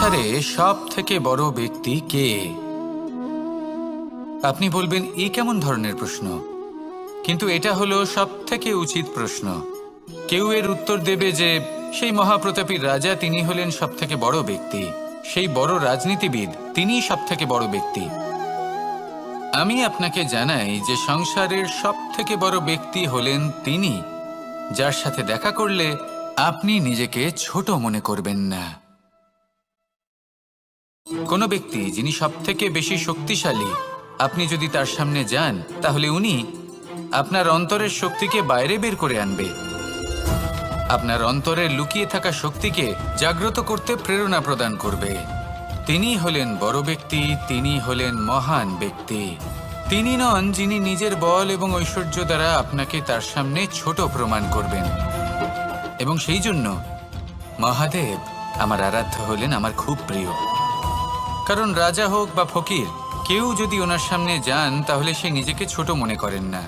সংসারে সব থেকে বড় ব্যক্তি কে? আপনি বলবেন এ কেমন ধরনের প্রশ্ন, কিন্তু এটা হলো সব থেকে উচিত প্রশ্ন। কেউ এর উত্তর দেবে যে সেই মহাপ্রতাপী রাজা, তিনি হলেন সব থেকে বড় ব্যক্তি, সেই বড় রাজনীতিবিদ, তিনিই সব থেকে বড় ব্যক্তি। আমি আপনাকে জানাই যে সংসারের সব থেকে বড় ব্যক্তি হলেন তিনি, যার সাথে দেখা করলে আপনি নিজেকে ছোট মনে করবেন না। কোনো ব্যক্তি যিনি সব থেকে বেশি শক্তিশালী, আপনি যদি তার সামনে যান তাহলে উনি আপনার অন্তরের শক্তিকে বাইরে বের করে আনবে, আপনার অন্তরের লুকিয়ে থাকা শক্তিকে জাগ্রত করতে প্রেরণা প্রদান করবে। তিনি হলেন বড় ব্যক্তি, তিনি হলেন মহান ব্যক্তি। তিনি নন যিনি নিজের বল এবং ঐশ্বর্য দ্বারা আপনাকে তার সামনে ছোট প্রমাণ করবেন। এবং সেই জন্য মহাদেব আমার আরাধ্য হলেন আমার খুব প্রিয়। কারণ রাজা হোক বা ফকির, কেউ যদি ওনার সামনে যান তাহলে সে নিজেকে ছোট মনে করেন না।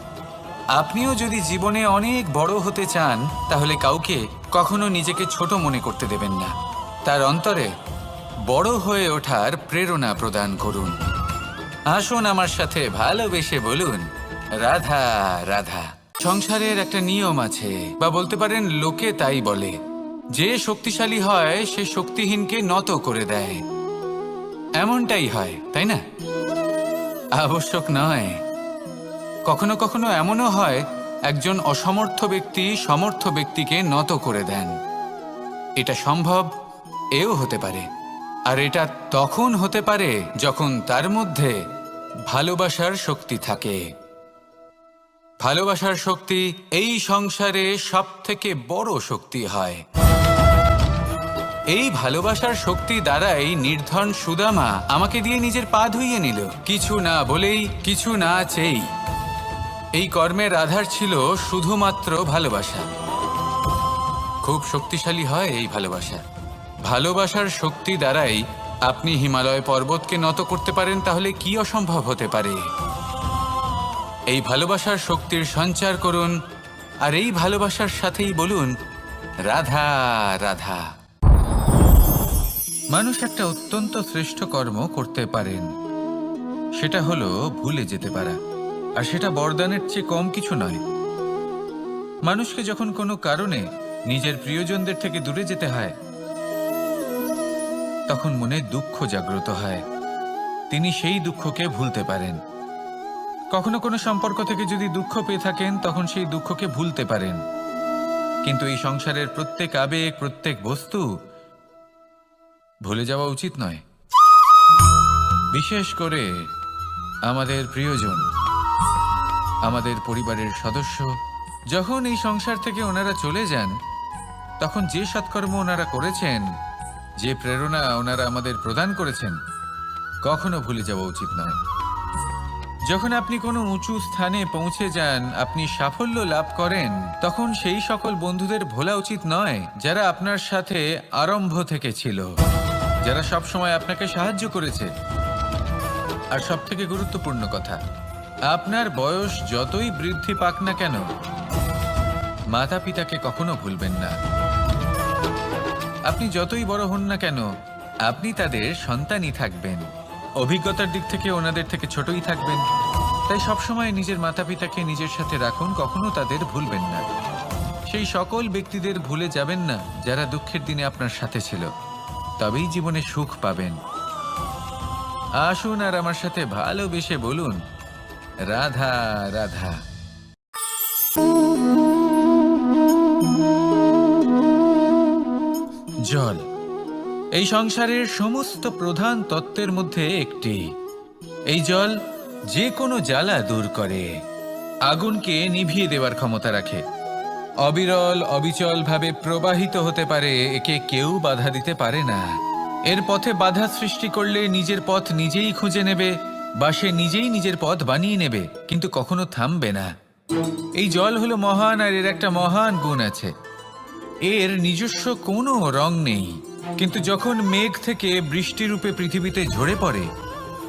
আপনিও যদি জীবনে অনেক বড় হতে চান তাহলে কাউকে কখনো নিজেকে ছোট মনে করতে দেবেন না। তার অন্তরে বড় হয়ে ওঠার প্রেরণা প্রদান করুন। আসুন আমার সাথে ভালোবেসে বলুন, রাধা রাধা। সংসারের একটা নিয়ম আছে, বা বলতে পারেন লোকে তাই বলে, যে শক্তিশালী হয় সে শক্তিহীনকে নত করে দেয়। এমনটাই হয়, তাই না? আবশ্যক নয়। কখনো কখনো এমনও হয় একজন অসমর্থ ব্যক্তি সমর্থ ব্যক্তিকে নত করে দেন। এটা সম্ভব, এও হতে পারে। আর এটা তখন হতে পারে যখন তার মধ্যে ভালোবাসার শক্তি থাকে। ভালোবাসার শক্তি এই সংসারে সব থেকে বড় শক্তি হয়। এই ভালোবাসার শক্তি দ্বারাই নির্ধন সুদামা আমাকে দিয়ে নিজের পা ধুইয়ে নিল, কিছু না বলেই, কিছু না চেয়েই। এই কর্মের আধার ছিল শুধুমাত্র ভালোবাসা। খুব শক্তিশালী হয় এই ভালোবাসা। ভালোবাসার শক্তি দ্বারাই আপনি হিমালয় পর্বতকে নত করতে পারেন, তাহলে কি অসম্ভব হতে পারে? এই ভালোবাসার শক্তির সঞ্চার করুন, আর এই ভালোবাসার সাথেই বলুন, রাধা রাধা। মানুষ একটা অত্যন্ত শ্রেষ্ঠ কর্ম করতে পারেন, সেটা হলো ভুলে যেতে পারা। আর সেটা বরদানের চেয়ে কম কিছু নয়। মানুষকে যখন কোনো কারণে নিজের প্রিয়জনদের থেকে দূরে যেতে হয়, তখন মনে দুঃখ জাগ্রত হয়। তিনি সেই দুঃখকে ভুলতে পারেন। কখনো কোনো সম্পর্ক থেকে যদি দুঃখ পেয়ে থাকেন, তখন সেই দুঃখকে ভুলতে পারেন। কিন্তু এই সংসারের প্রত্যেক আবেগ, প্রত্যেক বস্তু ভুলে যাওয়া উচিত নয়। বিশেষ করে আমাদের প্রিয়জন, আমাদের পরিবারের সদস্য। যখন এই সংসার থেকে ওনারা চলে যান, তখন যে সৎকর্ম ওনারা করেছেন, যে প্রেরণা ওনারা আমাদের প্রদান করেছেন, কখনো ভুলে যাওয়া উচিত নয়। যখন আপনি কোনো উঁচু স্থানে পৌঁছে যান, আপনি সাফল্য লাভ করেন, তখন সেই সকল বন্ধুদের ভোলা উচিত নয় যারা আপনার সাথে আরম্ভ থেকে ছিল, যারা সব সময় আপনাকে সাহায্য করেছে। আর সব থেকে গুরুত্বপূর্ণ কথা, আপনার বয়স যতই বৃদ্ধি পাক না কেন, মাতা পিতাকে কখনো ভুলবেন না। আপনি যতই বড় হন না কেন, আপনি তাদের সন্তানই থাকবেন। অভিজ্ঞতার দিক থেকে ওনাদের থেকে ছোটই থাকবেন। তাই সবসময় নিজের মাতা পিতাকে নিজের সাথে রাখুন, কখনো তাদের ভুলবেন না। সেই সকল ব্যক্তিদের ভুলে যাবেন না যারা দুঃখের দিনে আপনার সাথে ছিল, তবেই জীবনে সুখ পাবেন। আসুন আর আমার সাথে ভালোবেসে বলুন, রাধা রাধা। জল এই সংসারের সমস্ত প্রধান তত্ত্বের মধ্যে একটি। এই জল যে কোনো জ্বালা দূর করে, আগুনকে নিভিয়ে দেওয়ার ক্ষমতা রাখে, অবিরল অবিচল ভাবে প্রবাহিত হতে পারে, একে কেউ বাধা দিতে পারে না। এর পথে বাধা সৃষ্টি করলে নিজের পথ নিজেই খুঁজে নেবে, বা সে নিজেই নিজের পথ বানিয়ে নেবে, কিন্তু কখনো থামবে না। এই জল হলো মহান, আর এর একটা মহান গুণ আছে, এর নিজস্ব কোনো রং নেই। কিন্তু যখন মেঘ থেকে বৃষ্টিরূপে পৃথিবীতে ঝরে পড়ে,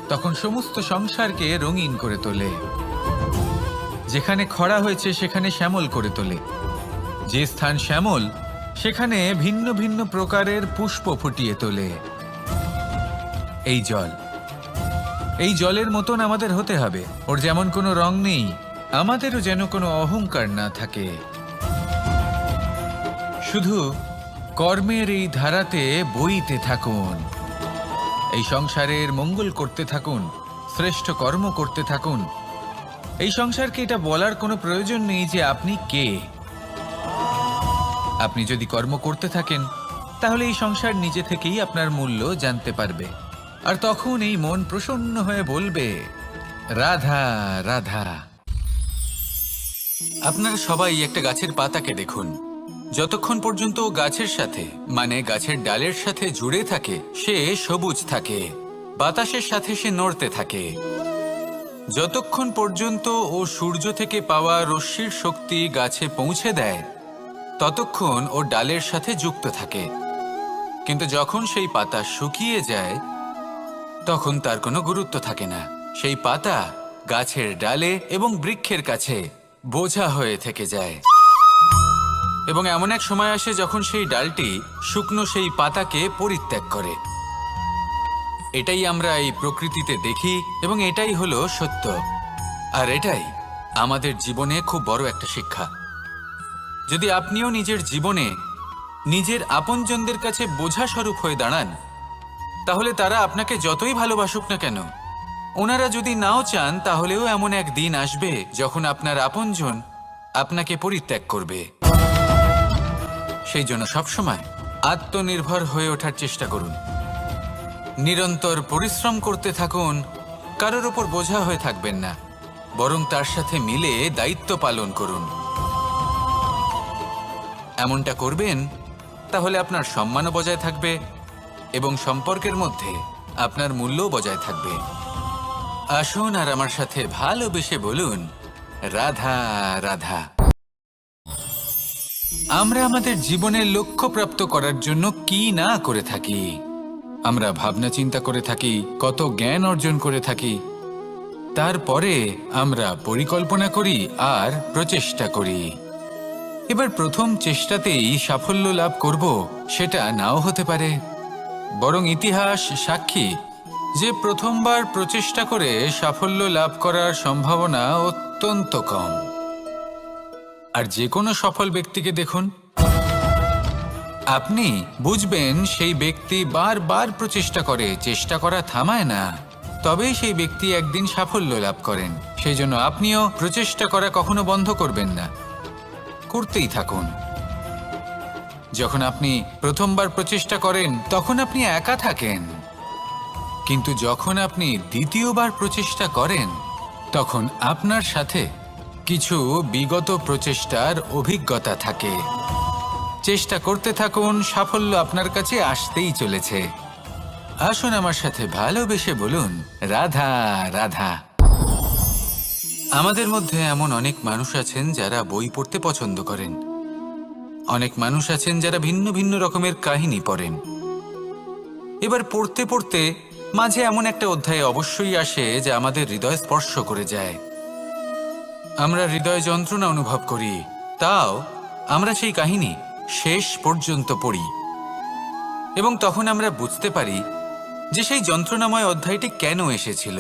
তখন সমস্ত সংসারকে রঙিন করে তোলে। যেখানে খরা হয়েছে সেখানে শ্যামল করে তোলে। যে স্থান শ্যামল, সেখানে ভিন্ন ভিন্ন প্রকারের পুষ্প ফুটিয়ে তোলে। এই জল, এই জলের মতন আমাদের হতে হবে। ওর যেমন কোনো রং নেই, আমাদেরও যেন কোনো অহংকার না থাকে। শুধু কর্মের এই ধারাতে বইতে থাকুন, এই সংসারের মঙ্গল করতে থাকুন, শ্রেষ্ঠ কর্ম করতে থাকুন। এই সংসারকে এটা বলার কোনো প্রয়োজন নেই যে আপনি কে। আপনি যদি কর্ম করতে থাকেন তাহলে এই সংসার নিজে থেকেই আপনার মূল্য জানতে পারবে। আর তখন এই মন প্রসন্ন হয়ে বলবে, রাধা রাধা। আপনারা সবাই একটা গাছের পাতাকে দেখুন, যতক্ষণ পর্যন্ত ও গাছের সাথে মানে গাছের ডালের সাথে জুড়ে থাকে সে সবুজ থাকে, বাতাসের সাথে সে নড়তে থাকে। যতক্ষণ পর্যন্ত ও সূর্য থেকে পাওয়া রশ্মির শক্তি গাছে পৌঁছে দেয় ততক্ষণ ও ডালের সাথে যুক্ত থাকে। কিন্তু যখন সেই পাতা শুকিয়ে যায় তখন তার কোনো গুরুত্ব থাকে না। সেই পাতা গাছের ডালে এবং বৃক্ষের কাছে বোঝা হয়ে থেকে যায়। এবং এমন এক সময় আসে যখন সেই ডালটি শুকনো সেই পাতাকে পরিত্যাগ করে। এটাই আমরা এই প্রকৃতিতে দেখি এবং এটাই হলো সত্য। আর এটাই আমাদের জীবনে খুব বড় একটা শিক্ষা। যদি আপনিও নিজের জীবনে নিজের আপনজনদের কাছে বোঝা স্বরূপ হয়ে দাঁড়ান তাহলে তারা আপনাকে যতই ভালোবাসুক না কেন, ওনারা যদি নাও চান তাহলেও এমন এক দিন আসবে যখন আপনার আপনজন আপনাকে পরিত্যাগ করবে। সেই জন্য সবসময় আত্মনির্ভর হয়ে ওঠার চেষ্টা করুন, নিরন্তর পরিশ্রম করতে থাকুন, কারোর ওপর বোঝা হয়ে থাকবেন না, বরং তার সাথে মিলে দায়িত্ব পালন করুন। এমনটা করবেন তাহলে আপনার সম্মানও বজায় থাকবে এবং সম্পর্কের মধ্যে আপনার মূল্যও বজায় থাকবে। আসুন আর আমার সাথে ভালোবেসে বলুন, রাধা রাধা। আমরা আমাদের জীবনের লক্ষ্য প্রাপ্ত করার জন্য কি না করে থাকি। আমরা ভাবনা চিন্তা করে থাকি, কত জ্ঞান অর্জন করে থাকি, তারপরে আমরা পরিকল্পনা করি আর প্রচেষ্টা করি। এবার প্রথম চেষ্টাতেই সাফল্য লাভ করব সেটা নাও হতে পারে, বরং ইতিহাস সাক্ষী যে প্রথমবার প্রচেষ্টা করে সাফল্য লাভ করার সম্ভাবনা অত্যন্ত কম। আর যে কোনো সফল ব্যক্তিকে দেখুন, আপনি বুঝবেন সেই ব্যক্তি বারবার প্রচেষ্টা করে, চেষ্টা করা থামায় না, তবেই সেই ব্যক্তি একদিন সাফল্য লাভ করেন। সেই জন্য আপনিও প্রচেষ্টা করা কখনো বন্ধ করবেন না, করতেই থাকুন। যখন আপনি প্রথমবার প্রচেষ্টা করেন তখন আপনি একা থাকেন, কিন্তু যখন আপনি দ্বিতীয়বার প্রচেষ্টা করেন তখন আপনার সাথে কিছু বিগত প্রচেষ্টার অভিজ্ঞতা থাকে। চেষ্টা করতে থাকুন, সাফল্য আপনার কাছে আসতেই চলেছে। আসুন আমার সাথে ভালোবেসে বলুন, রাধা রাধা। আমাদের মধ্যে এমন অনেক মানুষ আছেন যারা বই পড়তে পছন্দ করেন, অনেক মানুষ আছেন যারা ভিন্ন ভিন্ন রকমের কাহিনী পড়েন। এবার পড়তে পড়তে মাঝে এমন একটা অধ্যায় অবশ্যই আসে যা আমাদের হৃদয় স্পর্শ করে যায়। আমরা হৃদয় যন্ত্রণা অনুভব করি, তাও আমরা সেই কাহিনী শেষ পর্যন্ত পড়ি এবং তখন আমরা বুঝতে পারি যে সেই যন্ত্রণাময় অধ্যায়টি কেন এসেছিল,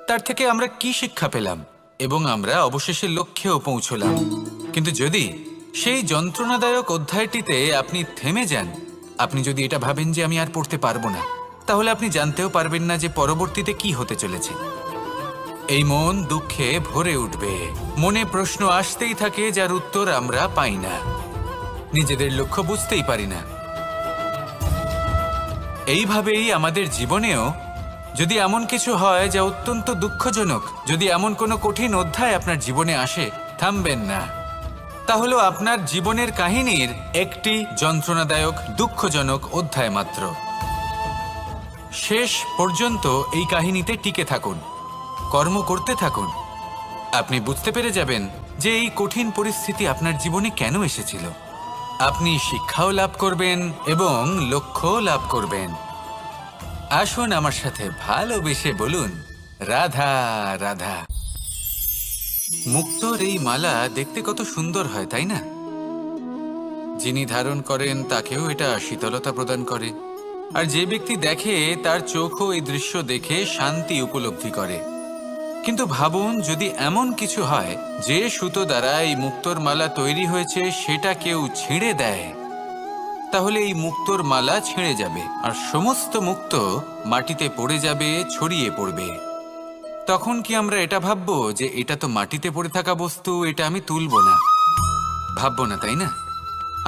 তার থেকে আমরা কি শিক্ষা পেলাম এবং আমরা অবশেষে লক্ষ্যেও পৌঁছলাম। কিন্তু যদি সেই যন্ত্রণাদায়ক অধ্যায়টিতে আপনি থেমে যান, আপনি যদি এটা ভাবেন যে আমি আর পড়তে পারবো না, তাহলে আপনি জানতেও পারবেন না যে পরবর্তীতে কি হতে চলেছে। এই মন দুঃখে ভরে উঠবে, মনে প্রশ্ন আসতেই থাকে যার উত্তর আমরা পাই না, নিজেদের লক্ষ্য বুঝতেই পারি না। এইভাবেই আমাদের জীবনেও যদি এমন কিছু হয় যা অত্যন্ত দুঃখজনক, যদি এমন কোনো কঠিন অধ্যায় আপনার জীবনে আসে, থামবেন না। তাহলে আপনার জীবনের কাহিনীর একটি যন্ত্রণাদায়ক দুঃখজনক অধ্যায় মাত্র। শেষ পর্যন্ত এই কাহিনীতে টিকে থাকুন, কর্ম করতে থাকুন। আপনি বুঝতে পেরে যাবেন যে এই কঠিন পরিস্থিতি আপনার জীবনে কেন এসেছিল। আপনি শিক্ষাও লাভ করবেন এবং লক্ষ্যও লাভ করবেন। আসুন আমার সাথে ভালোবেসে বলুন, রাধা রাধা। মুক্তোর এই মালা দেখতে কত সুন্দর হয়, তাই না? যিনি ধারণ করেন তাকেও এটা শীতলতা প্রদান করে। আর যে ব্যক্তি দেখে তার চোখও এই দৃশ্য দেখে শান্তি উপলব্ধি করে। কিন্তু ভাবুন, যদি এমন কিছু হয় যে সুতো দ্বারা এই মুক্তোর মালা তৈরি হয়েছে সেটা কেউ ছিঁড়ে দেয়, তাহলে এই মুক্তোর মালা ছিঁড়ে যাবে আর সমস্ত মুক্তো মাটিতে পড়ে যাবে, ছড়িয়ে পড়বে। তখন কি আমরা এটা ভাববো যে এটা তো মাটিতে পড়ে থাকা বস্তু, এটা আমি তুলব না? ভাববো না, তাই না?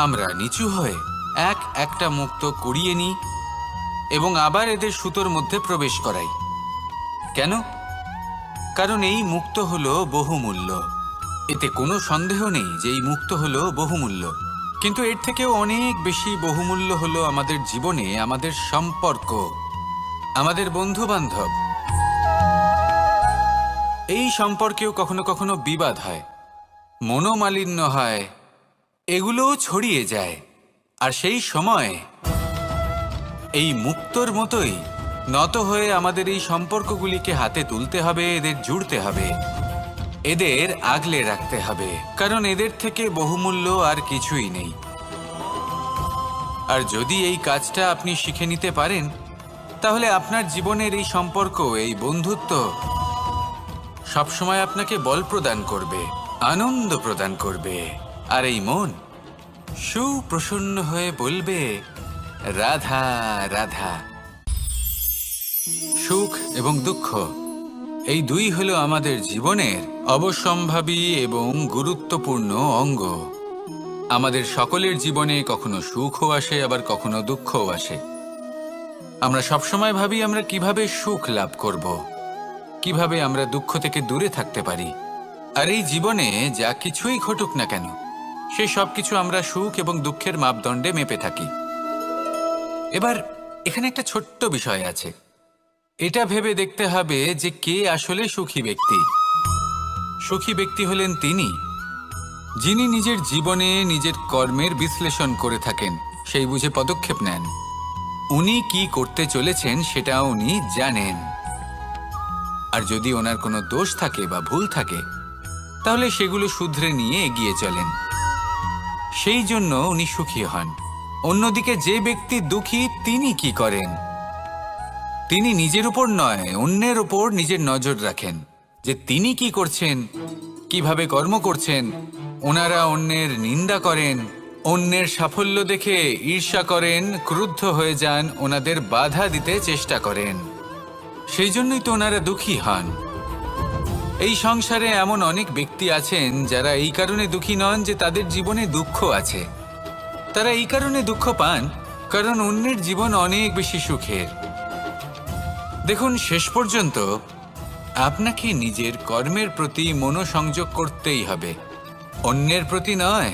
আমরা নিচু হয়ে একটা মুক্তো কুড়িয়ে নিই এবং আবার এদের সুতোর মধ্যে প্রবেশ করাই। কেন? কারণ এই মুক্তো হলো বহুমূল্য। এতে কোনো সন্দেহ নেই যে এই মুক্তো হলো বহুমূল্য। কিন্তু এর থেকেও অনেক বেশি বহুমূল্য হলো আমাদের জীবনে আমাদের সম্পর্ক, আমাদের বন্ধু বান্ধব। এই সম্পর্কেও কখনো কখনো বিবাদ হয়, মনোমালিন্য হয়, এগুলোও ছড়িয়ে যায়। আর সেই সময় এই মুক্তোর মতোই নত হয়ে আমাদের এই সম্পর্কগুলিকে হাতে তুলতে হবে, এদের জুড়তে হবে, এদের আগলে রাখতে হবে, কারণ এদের থেকে বহুমূল্য আর কিছুই নেই। আর যদি এই কাজটা আপনি শিখে নিতে পারেন, তাহলে আপনার জীবনের এই সম্পর্ক, এই বন্ধুত্ব সবসময় আপনাকে বল প্রদান করবে, আনন্দ প্রদান করবে। আর এই মন সুপ্রসন্ন হয়ে বলবে, রাধা রাধা। সুখ এবং দুঃখ এই দুই হলো আমাদের জীবনের অবশ্যম্ভাবী এবং গুরুত্বপূর্ণ অঙ্গ। আমাদের সকলের জীবনে কখনো সুখও আসে, আবার কখনো দুঃখও আসে। আমরা সবসময় ভাবি আমরা কিভাবে সুখ লাভ করব, কিভাবে আমরা দুঃখ থেকে দূরে থাকতে পারি। আর এই জীবনে যা কিছুই ঘটুক না কেন, সেই সব কিছু আমরা সুখ এবং দুঃখের মাপদণ্ডে মেপে থাকি। এবার এখানে একটা ছোট্ট বিষয় আছে, এটা ভেবে দেখতে হবে যে কে আসলে সুখী ব্যক্তি। সুখী ব্যক্তি হলেন তিনি যিনি নিজের জীবনে নিজের কর্মের বিশ্লেষণ করে থাকেন, সেই বুঝে পদক্ষেপ নেন। উনি কি করতে চলেছেন সেটা উনি জানেন। আর যদি ওনার কোনো দোষ থাকে বা ভুল থাকে, তাহলে সেগুলো শুধরে নিয়ে এগিয়ে চলেন। সেই জন্য উনি সুখী হন। অন্যদিকে যে ব্যক্তি দুঃখী, তিনি কি করেন? তিনি নিজের উপর নয়, অন্যের উপর নিজের নজর রাখেন যে তিনি কি করছেন, কিভাবে কর্ম করছেন। ওনারা অন্যের নিন্দা করেন, অন্যের সাফল্য দেখে ঈর্ষা করেন, ক্রুদ্ধ হয়ে যান, ওনাদের বাধা দিতে চেষ্টা করেন। সেই জন্যই তো ওনারা দুঃখী হন। এই সংসারে এমন অনেক ব্যক্তি আছেন যারা এই কারণে দুঃখী নন যে তাদের জীবনে দুঃখ আছে। তারা এই কারণে দুঃখ পান কারণ অন্যের জীবন অনেক বেশি সুখের। দেখুন, শেষ পর্যন্ত আপনাকে নিজের কর্মের প্রতি মনোসংযোগ করতেই হবে, অন্যের প্রতি নয়।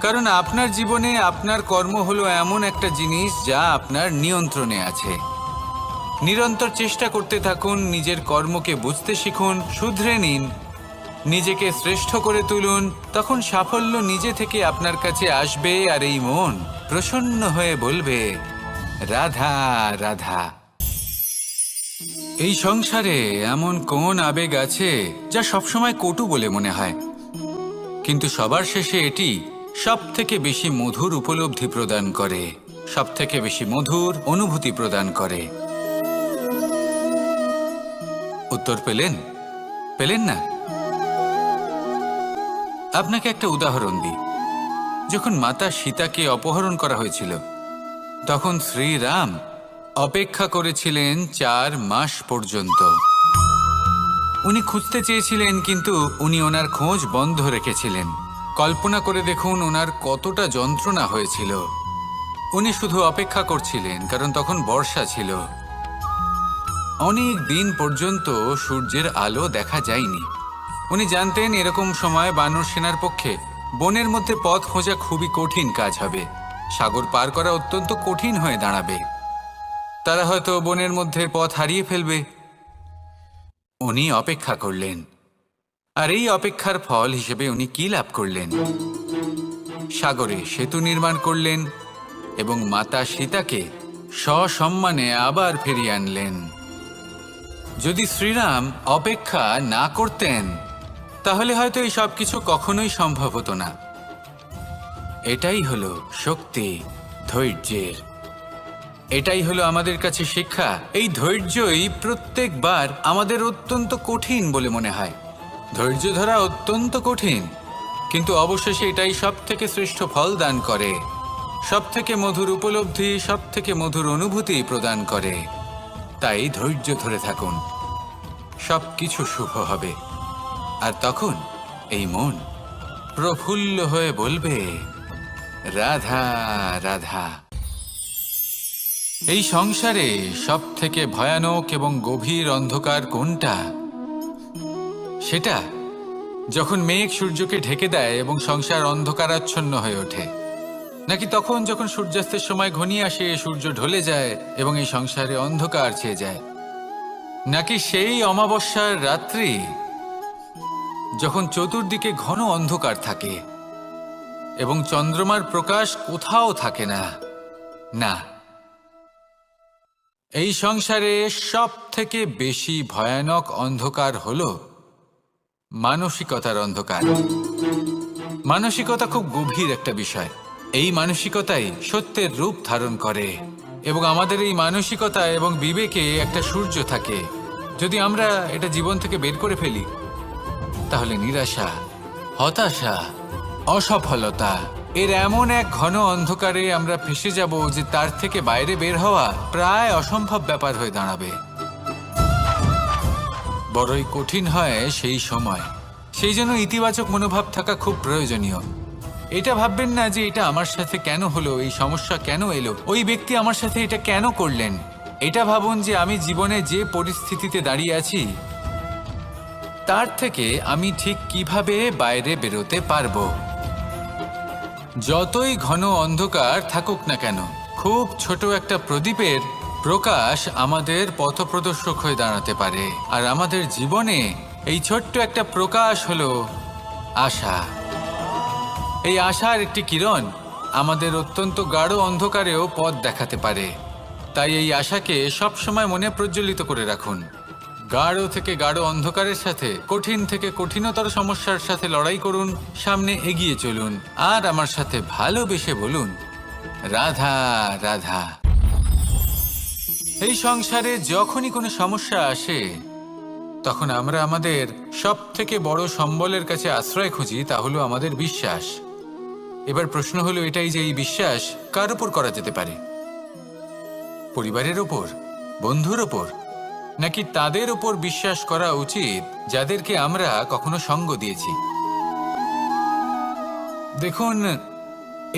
কারণ আপনার জীবনে আপনার কর্ম হলো এমন একটা জিনিস যা আপনার নিয়ন্ত্রণে আছে। নিরন্তর চেষ্টা করতে থাকুন, নিজের কর্মকে বুঝতে শিখুন, শুধরে নিন, নিজেকে শ্রেষ্ঠ করে তুলুন। তখন সাফল্য নিজে থেকে আপনার কাছে আসবে আর এই মন প্রসন্ন হয়ে বলবে, রাধা রাধা। এই সংসারে এমন কোন আবেগ আছে যা সবসময় কটু বলে মনে হয়, কিন্তু সবার শেষে এটি সব থেকে বেশি মধুর উপলব্ধি প্রদান করে, সব থেকে বেশি মধুর অনুভূতি প্রদান করে। উত্তর পেলেন? পেলেন না? আপনাকে একটা উদাহরণ দিই। যখন মাতা সীতাকে অপহরণ করা হয়েছিল, তখন শ্রীরাম অপেক্ষা করেছিলেন 4 মাস পর্যন্ত। উনি খুঁজতে চেয়েছিলেন, কিন্তু উনি ওনার খোঁজ বন্ধ রেখেছিলেন। কল্পনা করে দেখুন ওনার কতটা যন্ত্রণা হয়েছিল। উনি শুধু অপেক্ষা করছিলেন, কারণ তখন বর্ষা ছিল। অনেক দিন পর্যন্ত সূর্যের আলো দেখা যায়নি। উনি জানতেন এরকম সময় বানর সেনার পক্ষে বনের মধ্যে পথ খোঁজা খুবই কঠিন কাজ হবে। সাগর পার করা অত্যন্ত কঠিন হয়ে দাঁড়াবে। তারা হয়তো বনের মধ্যে পথ হারিয়ে ফেলবে। উনি অপেক্ষা করলেন, আর এই অপেক্ষার ফল হিসেবে উনি কি লাভ করলেন? সাগরে সেতু নির্মাণ করলেন এবং মাতা সীতাকে সসম্মানে আবার ফিরিয়ে আনলেন। যদি শ্রীরাম অপেক্ষা না করতেন, তাহলে হয়তো এই সব কিছু কখনোই সম্ভব হতো না। এটাই হলো শক্তি ধৈর্যের। এটাই হলো আমাদের কাছে শিক্ষা। এই ধৈর্যই প্রত্যেকবার আমাদের অত্যন্ত কঠিন বলে মনে হয়। ধৈর্য ধরা অত্যন্ত কঠিন, কিন্তু অবশেষে এটাই সব থেকে শ্রেষ্ঠ ফল দান করে, সব থেকে মধুর উপলব্ধি, সব থেকে মধুর অনুভূতি প্রদান করে। তাই ধৈর্য ধরে থাকুন, সব কিছু শুভ হবে। আর তখন এই মন প্রফুল্ল হয়ে বলবে, রাধা রাধা। এই সংসারে সব থেকে ভয়ানক এবং গভীর অন্ধকার কোনটা? সেটা যখন মেঘ সূর্যকে ঢেকে দেয় এবং সংসার অন্ধকারাচ্ছন্ন হয়ে ওঠে, নাকি তখন যখন সূর্যাস্তের সময় ঘনিয়ে আসে, সূর্য ঢলে যায় এবং এই সংসারে অন্ধকার ছেয়ে যায়, নাকি সেই অমাবস্যার রাত্রি যখন চতুর্দিকে ঘন অন্ধকার থাকে এবং চন্দ্রমার প্রকাশ কোথাও থাকে না? না, এই সংসারে সব থেকে বেশি ভয়ানক অন্ধকার হলো মানসিকতার অন্ধকার। মানসিকতা খুব গভীর একটা বিষয়। এই মানসিকতাই সত্যের রূপ ধারণ করে এবং আমাদের এই মানসিকতা এবং বিবেকে একটা সূর্য থাকে। যদি আমরা এটা জীবন থেকে বের করে ফেলি, তাহলে নিরাশা, হতাশা, অসফলতা এর এমন এক ঘন অন্ধকারে আমরা ফেসে যাব যে তার থেকে বাইরে বের হওয়া প্রায় অসম্ভব ব্যাপার হয়ে দাঁড়াবে। বড়ই কঠিন হয় সেই সময়। সেই জন্য ইতিবাচক মনোভাব থাকা খুব প্রয়োজনীয়। এটা ভাববেন না যে এটা আমার সাথে কেন হলো, এই সমস্যা কেন এলো, ওই ব্যক্তি আমার সাথে এটা কেন করলেন। এটা ভাবুন যে আমি জীবনে যে পরিস্থিতিতে দাঁড়িয়ে আছি তার থেকে আমি ঠিক কিভাবে বাইরে বেরোতে পারবো। যতই ঘন অন্ধকার থাকুক না কেন, খুব ছোট একটা প্রদীপের প্রকাশ আমাদের পথপ্রদর্শক হয়ে দাঁড়াতে পারে। আর আমাদের জীবনে এই ছোট্ট একটা প্রকাশ হলো আশা। এই আশার একটি কিরণ আমাদের অত্যন্ত গাঢ় অন্ধকারেও পথ দেখাতে পারে। তাই এই আশাকে সবসময় মনে প্রজ্বলিত করে রাখুন। গাঢ় থেকে গাঢ় অন্ধকারের সাথে, কঠিন থেকে কঠিনতর সমস্যার সাথে লড়াই করুন, সামনে এগিয়ে চলুন, আর আমার সাথে ভালোবেসে বলুন, রাধা রাধা। এই সংসারে যখনই কোনো সমস্যা আসে, তখন আমরা আমাদের সব থেকে বড় সম্বলের কাছে আশ্রয় খুঁজি, তা হলো আমাদের বিশ্বাস। এবার প্রশ্ন হলো এটাই যে এই বিশ্বাস কার উপর করা যেতে পারে? পরিবারের ওপর, বন্ধুর ওপর, নাকি তাদের ওপর বিশ্বাস করা উচিত যাদেরকে আমরা কখনো সঙ্গ দিয়েছি? দেখুন,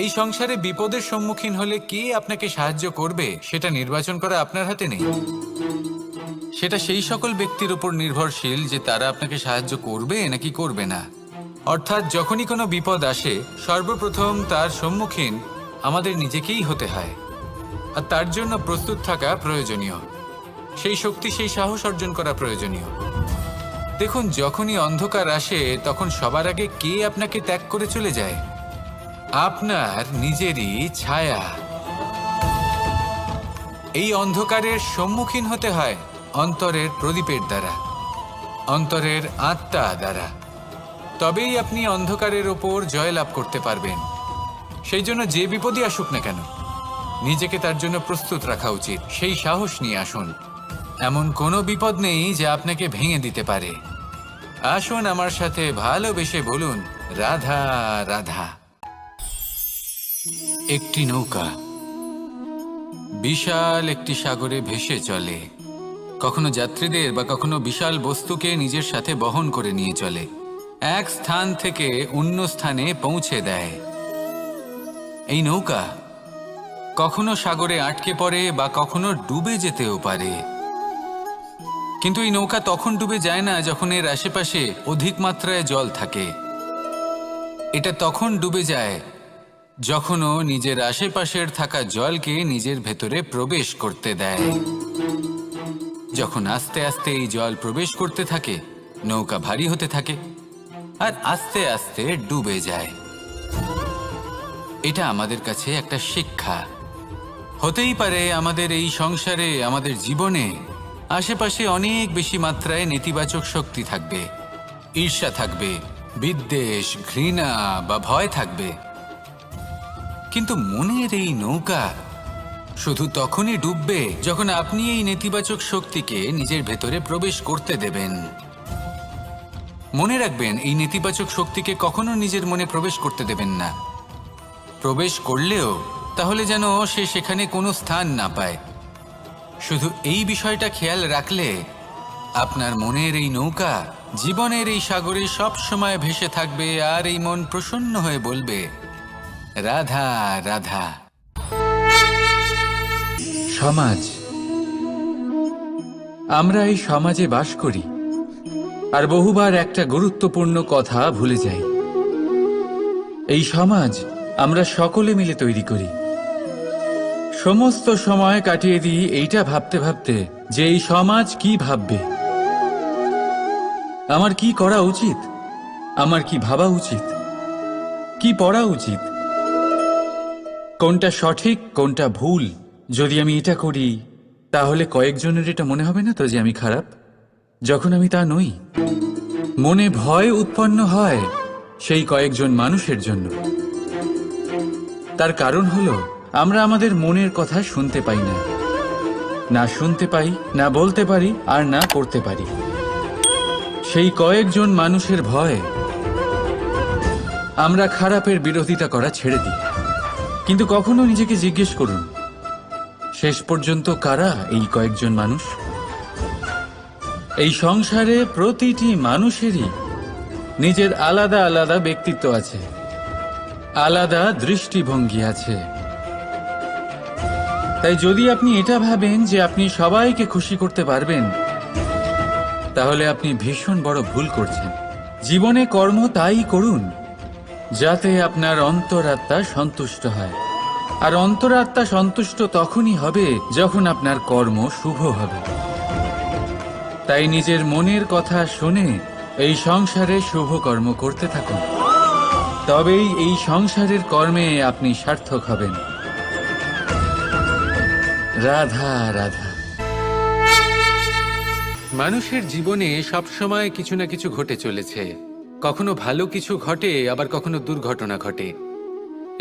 এই সংসারে বিপদের সম্মুখীন হলে কে আপনাকে সাহায্য করবে সেটা নির্বাচন করা আপনার হাতে নেই। সেটা সেই সকল ব্যক্তির উপর নির্ভরশীল যে তারা আপনাকে সাহায্য করবে নাকি করবে না। অর্থাৎ যখনই কোনো বিপদ আসে, সর্বপ্রথম তার সম্মুখীন আমাদের নিজেকেই হতে হয়, আর তার জন্য প্রস্তুত থাকা প্রয়োজনীয়। সেই শক্তি, সেই সাহস অর্জন করা প্রয়োজনীয়। দেখুন, যখনই অন্ধকার আসে তখন সবার আগে কে আপনাকে ত্যাগ করে চলে যায়? আপনার নিজেরই ছায়া। এই অন্ধকারের সম্মুখীন হতে হয় অন্তরের প্রদীপের দ্বারা, অন্তরের আত্মা দ্বারা। তবেই আপনি অন্ধকারের ওপর জয়লাভ করতে পারবেন। সেই জন্য যে বিপদই আসুক না কেন, নিজেকে তার জন্য প্রস্তুত রাখা উচিত। সেই সাহস নিয়ে আসুন। এমন কোনো বিপদ নেই যা আপনাকে ভেঙে দিতে পারে। আসুন আমার সাথে ভালোবেসে বলুন, রাধা রাধা। একটি নৌকা বিশাল একটি সাগরে ভেসে চলে। কখনো যাত্রীদের বা কখনো বিশাল বস্তুকে নিজের সাথে বহন করে নিয়ে চলে, এক স্থান থেকে অন্য স্থানে পৌঁছে দেয়। এই নৌকা কখনো সাগরে আটকে পড়ে বা কখনো ডুবে যেতেও পারে। কিন্তু এই নৌকা তখন ডুবে যায় না যখন এর আশেপাশে অধিক মাত্রায় জল থাকে। এটা তখন ডুবে যায় যখন ও নিজের আশেপাশের থাকা জলকে নিজের ভেতরে প্রবেশ করতে দেয়। যখন আস্তে আস্তে এই জল প্রবেশ করতে থাকে, নৌকা ভারী হতে থাকে আর আস্তে আস্তে ডুবে যায়। এটা আমাদের কাছে একটা শিক্ষা। হতেই পারে আমাদের এই সংসারে, আমাদের জীবনে আশেপাশে অনেক বেশি মাত্রায় নেতিবাচক শক্তি থাকবে, ঈর্ষা থাকবে, বিদ্বেষ, ঘৃণা বা ভয় থাকবে। কিন্তু মনের এই নৌকা শুধু তখনই ডুববে যখন আপনি এই নেতিবাচক শক্তিকে নিজের ভেতরে প্রবেশ করতে দেবেন। মনে রাখবেন, এই নেতিবাচক শক্তিকে কখনো নিজের মনে প্রবেশ করতে দেবেন না। প্রবেশ করলেও তাহলে যেন সে সেখানে কোনো স্থান না পায়। শুধু এই বিষয়টা খেয়াল রাখলে আপনার মনের এই নৌকা জীবনের এই সাগরে সব সময় ভেসে থাকবে, আর এই মন প্রসন্ন হয়ে বলবে, রাধা রাধা। সমাজ, আমরা এই সমাজে বাস করি আর বহুবার একটা গুরুত্বপূর্ণ কথা ভুলে যাই। এই সমাজ আমরা সকলে মিলে তৈরি করি। সমস্ত সময় কাটিয়ে দিই এইটা ভাবতে ভাবতে যে এই সমাজ কি ভাববে, আমার কি করা উচিত, আমার কি ভাবা উচিত, কি পড়া উচিত, কোনটা সঠিক কোনটা ভুল। যদি আমি এটা করি তাহলে কয়েকজনের এটা মনে হবে না তো যে আমি খারাপ, যখন আমি তা নই। মনে ভয় উৎপন্ন হয় সেই কয়েকজন মানুষের জন্য। তার কারণ হলো আমরা আমাদের মনের কথা শুনতে পাই না, না শুনতে পাই, না বলতে পারি, আর না করতে পারি। সেই কয়েকজন মানুষের ভয়ে আমরা খারাপের বিরোধিতা করা ছেড়ে দিই। কিন্তু কখনো নিজেকে জিজ্ঞেস করুন, শেষ পর্যন্ত কারা এই কয়েকজন মানুষ? এই সংসারে প্রতিটি মানুষেরই নিজের আলাদা আলাদা ব্যক্তিত্ব আছে, আলাদা দৃষ্টিভঙ্গি আছে। তাই যদি আপনি এটা ভাবেন যে আপনি সবাইকে খুশি করতে পারবেন, তাহলে আপনি ভীষণ বড় ভুল করছেন। জীবনে কর্ম তাই করুন যাতে আপনার অন্তরাত্মা সন্তুষ্ট হয়, আর অন্তরাত্মা সন্তুষ্ট তখনই হবে যখন আপনার কর্ম শুভ হবে। তাই নিজের মনের কথা শুনে এই সংসারে শুভ কর্ম করতে থাকুন, তবেই এই সংসারের কর্মে আপনি সার্থক হবেন। রাধা রাধা। মানুষের জীবনে সবসময় কিছু না কিছু ঘটে চলেছে। কখনো ভালো কিছু ঘটে, আবার কখনো দুর্ঘটনা ঘটে।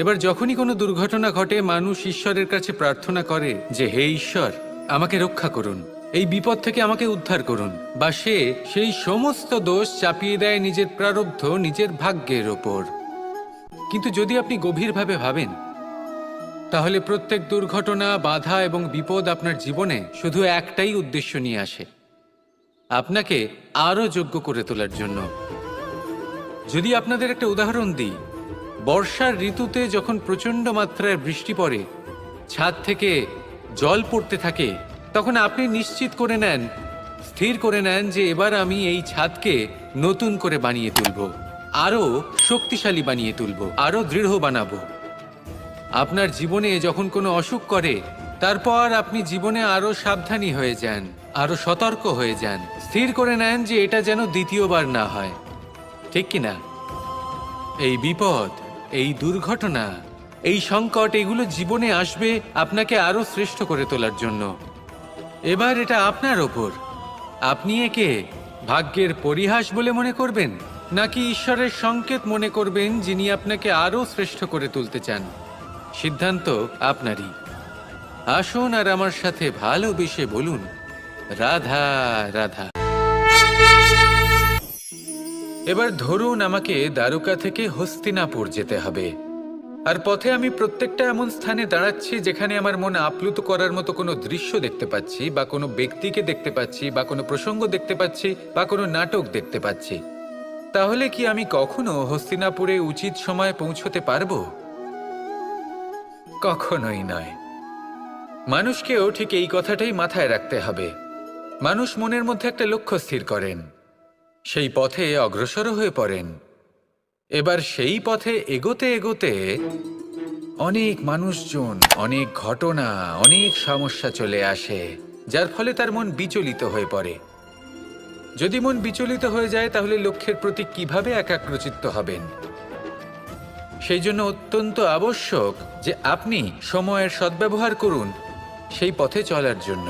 এবার যখনই কোনো দুর্ঘটনা ঘটে, মানুষ ঈশ্বরের কাছে প্রার্থনা করে যে, হে ঈশ্বর, আমাকে রক্ষা করুন, এই বিপদ থেকে আমাকে উদ্ধার করুন। বা সে সেই সমস্ত দোষ চাপিয়ে দেয় নিজের প্রারব্ধ, নিজের ভাগ্যের ওপর। কিন্তু যদি আপনি গভীরভাবে ভাবেন, তাহলে প্রত্যেক দুর্ঘটনা, বাধা এবং বিপদ আপনার জীবনে শুধু একটাই উদ্দেশ্য নিয়ে আসে, আপনাকে আরো যোগ্য করে তোলার জন্য। যদি আপনাদের একটা উদাহরণ দিই, বর্ষার ঋতুতে যখন প্রচণ্ড মাত্রায় বৃষ্টি পড়ে, ছাদ থেকে জল পড়তে থাকে, তখন আপনি নিশ্চিত করে নেন, স্থির করে নেন যে এবার আমি এই ছাদকে নতুন করে বানিয়ে তুলব, আরো শক্তিশালী বানিয়ে তুলব, আরো দৃঢ় বানাবো। আপনার জীবনে যখন কোনো অসুখ করে, তারপর আপনি জীবনে আরো সাবধানী হয়ে যান, আরো সতর্ক হয়ে যান, স্থির করে নেন যে এটা যেন দ্বিতীয়বার না হয়, ঠিক কিনা? এই বিপদ, এই দুর্ঘটনা, এই সংকট, এগুলো জীবনে আসবে আপনাকে আরো শ্রেষ্ঠ করে তোলার জন্য। এবার এটা আপনার ওপর। আপনি একে ভাগ্যের পরিহাস বলে মনে করবেন, নাকি ঈশ্বরের সংকেত মনে করবেন, যিনি আপনাকে আরো শ্রেষ্ঠ করে তুলতে চান? সিদ্ধান্ত আপনারই। আসুন আর আমার সাথে ভালোবেসে বলুন, রাধা রাধা। এবার ধরুন আমাকে দ্বারকা থেকে হস্তিনাপুর যেতে হবে, আর পথে আমি প্রত্যেকটা এমন স্থানে দাঁড়াচ্ছি যেখানে আমার মন আপ্লুত করার মতো কোনো দৃশ্য দেখতে পাচ্ছি, বা কোনো ব্যক্তিকে দেখতে পাচ্ছি, বা কোনো প্রসঙ্গ দেখতে পাচ্ছি, বা কোনো নাটক দেখতে পাচ্ছি। তাহলে কি আমি কখনো হস্তিনাপুরে উচিত সময়ে পৌঁছতে পারবো? কখনোই নয়। মানুষকেও ঠিক এই কথাটাই মাথায় রাখতে হবে। মানুষ মনের মধ্যে একটা লক্ষ্য স্থির করেন, সেই পথে অগ্রসর হয়ে পড়েন। এবার সেই পথে এগোতে এগোতে অনেক মানুষজন, অনেক ঘটনা, অনেক সমস্যা চলে আসে, যার ফলে তার মন বিচলিত হয়ে পড়ে। যদি মন বিচলিত হয়ে যায়, তাহলে লক্ষ্যের প্রতি কিভাবে একাগ্রচিত্ত হবেন? সেই জন্য অত্যন্ত আবশ্যক যে আপনি সময়ের সদ্ব্যবহার করুন সেই পথে চলার জন্য।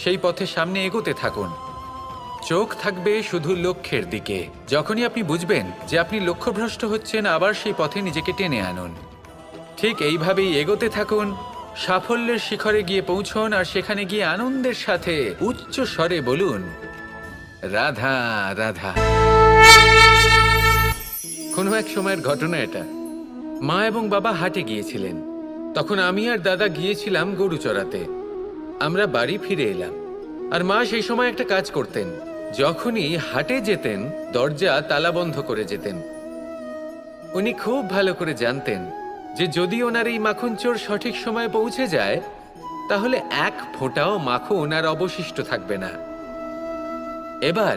সেই পথে সামনে এগোতে থাকুন, চোখ থাকবে শুধু লক্ষ্যের দিকে। যখনই আপনি বুঝবেন যে আপনি লক্ষ্যভ্রষ্ট হচ্ছেন, আবার সেই পথে নিজেকে টেনে আনুন। ঠিক এইভাবেই এগোতে থাকুন, সাফল্যের শিখরে গিয়ে পৌঁছন আর সেখানে গিয়ে আনন্দের সাথে উচ্চ স্বরে বলুন, রাধা রাধা। কোনো এক সময়ের ঘটনা এটা। মা এবং বাবা হাটে গিয়েছিলেন। তখন আমি আর দাদা গিয়েছিলাম গরু চড়াতে। আমরা বাড়ি ফিরে এলাম, আর মা সেই সময় একটা কাজ করতেন। যখনই হাটে যেতেন দরজা তালা বন্ধ করে যেতেন। উনি খুব ভালো করে জানতেন যে যদি ওনার এই মাখন চোর সঠিক সময়ে পৌঁছে যায় তাহলে এক ফোঁটাও মাখন আর অবশিষ্ট থাকবে না। এবার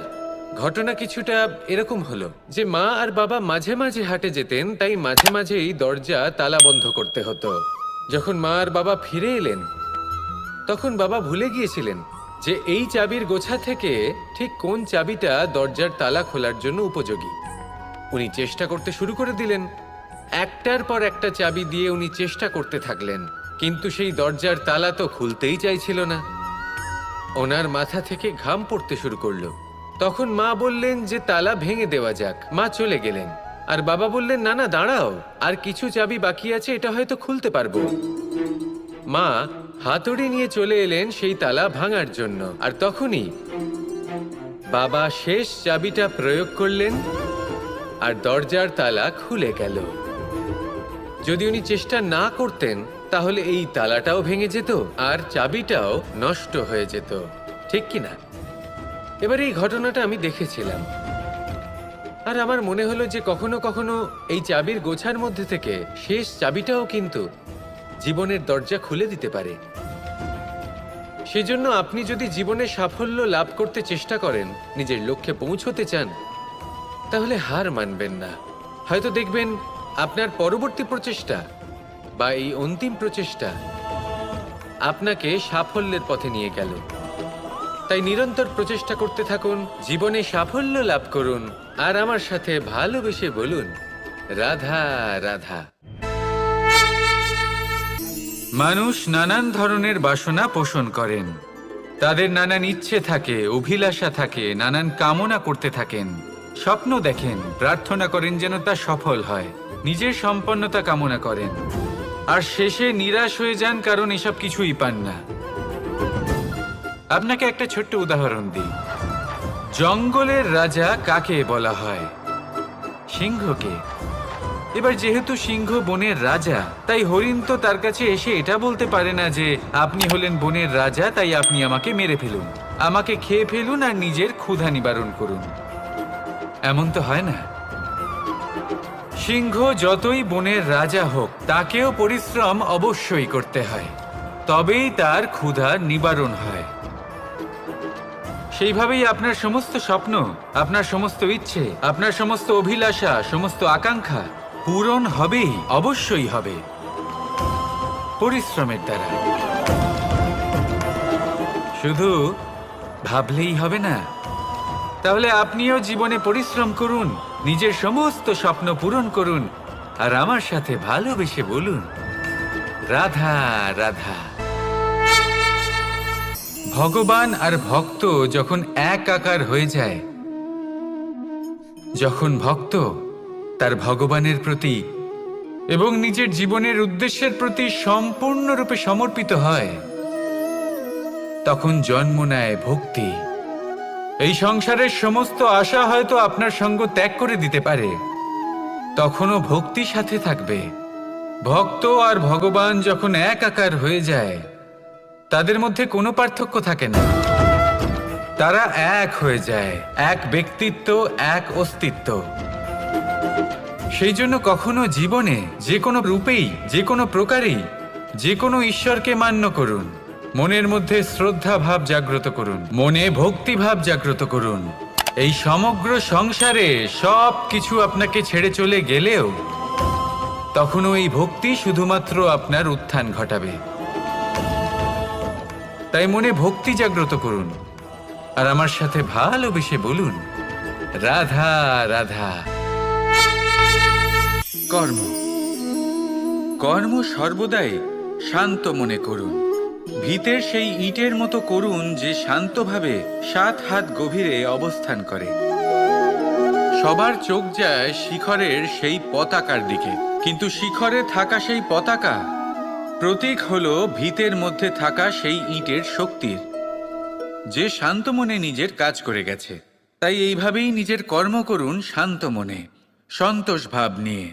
ঘটনা কিছুটা এরকম হলো যে মা আর বাবা মাঝে মাঝে হাটে যেতেন, তাই মাঝে মাঝেই দরজা তালা বন্ধ করতে হতো। যখন মা আর বাবা ফিরে এলেন তখন বাবা ভুলে গিয়েছিলেন যে এই চাবির গোছা থেকে ঠিক কোন চাবিটা দরজার তালা খোলার জন্য উপযোগী। উনি চেষ্টা করতে শুরু করে দিলেন। একটার পর একটা চাবি দিয়ে উনি চেষ্টা করতে থাকলেন, কিন্তু সেই দরজার তালা তো খুলতেই চাইছিল না। ওনার মাথা থেকে ঘাম পড়তে শুরু করলো। তখন মা বললেন যে তালা ভেঙে দেওয়া যাক। মা চলে গেলেন, আর বাবা বললেন না না দাঁড়াও, আর কিছু চাবি বাকি আছে, এটা হয়তো খুলতে পারবো। মা হাতুড়ি নিয়ে চলে এলেন সেই তালা ভাঙার জন্য, আর তখনই বাবা শেষ চাবিটা প্রয়োগ করলেন আর দরজার তালা খুলে গেল। যদি উনি চেষ্টা না করতেন তাহলে এই তালাটাও ভেঙে যেত আর চাবিটাও নষ্ট হয়ে যেত, ঠিক কিনা? এবার এই ঘটনাটা আমি দেখেছিলাম, আর আমার মনে হলো যে কখনো কখনো এই চাবির গোছার মধ্যে থেকে শেষ চাবিটাও কিন্তু জীবনের দরজা খুলে দিতে পারে। সেজন্য আপনি যদি জীবনে সাফল্য লাভ করতে চেষ্টা করেন, নিজের লক্ষ্যে পৌঁছতে চান, তাহলে হার মানবেন না। হয়তো দেখবেন আপনার পরবর্তী প্রচেষ্টা বা এই অন্তিম প্রচেষ্টা আপনাকে সাফল্যের পথে নিয়ে গেল। তাই নিরন্তর প্রচেষ্টা করতে থাকুন, জীবনে সাফল্য লাভ করুন, আর আমার সাথে ভালোবেসে বলুন, রাধা রাধা। মানুষ নানান ধরনের বাসনা পোষণ করেন। তাদের নানান ইচ্ছে থাকে, অভিলাষা থাকে, নানান কামনা করতে থাকেন, স্বপ্ন দেখেন, প্রার্থনা করেন যেন তা সফল হয়, নিজের সম্পন্নতা কামনা করেন, আর শেষে নিরাশ হয়ে যান কারণ এসব কিছুই পান না। আপনাকে একটা ছোট্ট উদাহরণ দিই। জঙ্গলের রাজা কাকে বলা হয়? সিংহকে। এবার যেহেতু সিংহ বনের রাজা, তাই হরিণ তো তার কাছে এসে এটা বলতে পারে না যে আপনি হলেন বনের রাজা, তাই আপনি আমাকে মেরে ফেলুন, আমাকে খেয়ে ফেলুন আর নিজের ক্ষুধা নিবারণ করুন। এমন তো হয় না। সিংহ যতই বনের রাজা হোক, তাকেও পরিশ্রম অবশ্যই করতে হয়, তবেই তার ক্ষুধা নিবারণ হয়। সেইভাবেই আপনার সমস্ত স্বপ্ন, আপনার সমস্ত ইচ্ছে, আপনার সমস্ত অভিলাষা, সমস্ত আকাঙ্ক্ষা পূরণ হবেই, অবশ্যই হবে, পরিশ্রমের দ্বারা। শুধু ভাবলেই হবে না। তাহলে আপনিও জীবনে পরিশ্রম করুন, নিজের সমস্ত স্বপ্ন পূরণ করুন, আর আমার সাথে ভালোবেসে বলুন, রাধা রাধা। ভগবান আর ভক্ত যখন একাকার হয়ে যায়, যখন ভক্ত তার ভগবানের প্রতি এবং নিজের জীবনের উদ্দেশ্যের প্রতি সম্পূর্ণরূপে সমর্পিত হয়, তখন জন্ম নেয় ভক্তি। এই সংসারের সমস্ত আশা হয়তো আপনার সঙ্গ ত্যাগ করে দিতে পারে, তখনও ভক্তি সাথে থাকবে। ভক্ত আর ভগবান যখন একাকার হয়ে যায়, তাদের মধ্যে কোনো পার্থক্য থাকে না। তারা এক হয়ে যায়, এক ব্যক্তিত্ব, এক অস্তিত্ব। সেই জন্য কখনো জীবনে যে কোনো রূপেই, যে কোনো প্রকারেই, যে কোনো ঈশ্বরকে মান্য করুন, মনের মধ্যে শ্রদ্ধা ভাব জাগ্রত করুন, মনে ভক্তি ভাব জাগ্রত করুন। এই সমগ্র সংসারে সব কিছু আপনাকে ছেড়ে চলে গেলেও তখনও এই ভক্তি শুধুমাত্র আপনার উত্থান ঘটাবে। তাই মনে ভক্তি জাগ্রত করুন, আর আমার সাথে ভালোবেসে বলুন, রাধা রাধা। কর্ম কর্ম সর্বদাই শান্ত মনে করুন। ভিতের সেই ইটের মতো করুন যে শান্তভাবে 7 হাত গভীরে অবস্থান করে। সবার চোখ যায় শিখরের সেই পতাকার দিকে, কিন্তু শিখরে থাকা সেই পতাকা প্রতীক হলো ভিতের মধ্যে থাকা সেই ইটের শক্তির, যে শান্ত মনে নিজের কাজ করে গেছে। তাই এইভাবেই নিজের কর্ম করুন শান্ত মনে, সন্তোষ ভাব নিয়ে।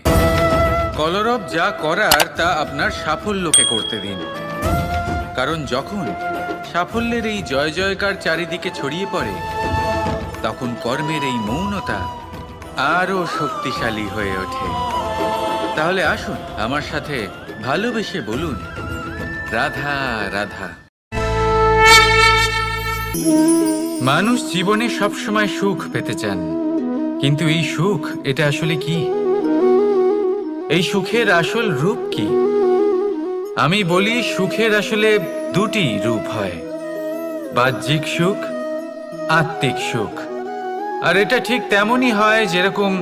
কলরব যা করার তা আপনার সাফল্যকে করতে দিন, কারণ যখন সাফল্যের এই জয় জয়কার চারিদিকে ছড়িয়ে পড়ে, তখন কর্মের এই মৌনতা আরও শক্তিশালী হয়ে ওঠে। তাহলে আসুন আমার সাথে ভালোবেসে বলুন, রাধা রাধা। মানুষ জীবনে সবসময় সুখ পেতে চান, কিন্তু এই সুখ এটা আসলে কি? এই সুখের আসল রূপ কি? আমি বলি, সুখের আসলে দুটি রূপ হয়, বাহ্যিক সুখ, আত্মিক সুখ। আর এটা ঠিক তেমনই হয় যেরকম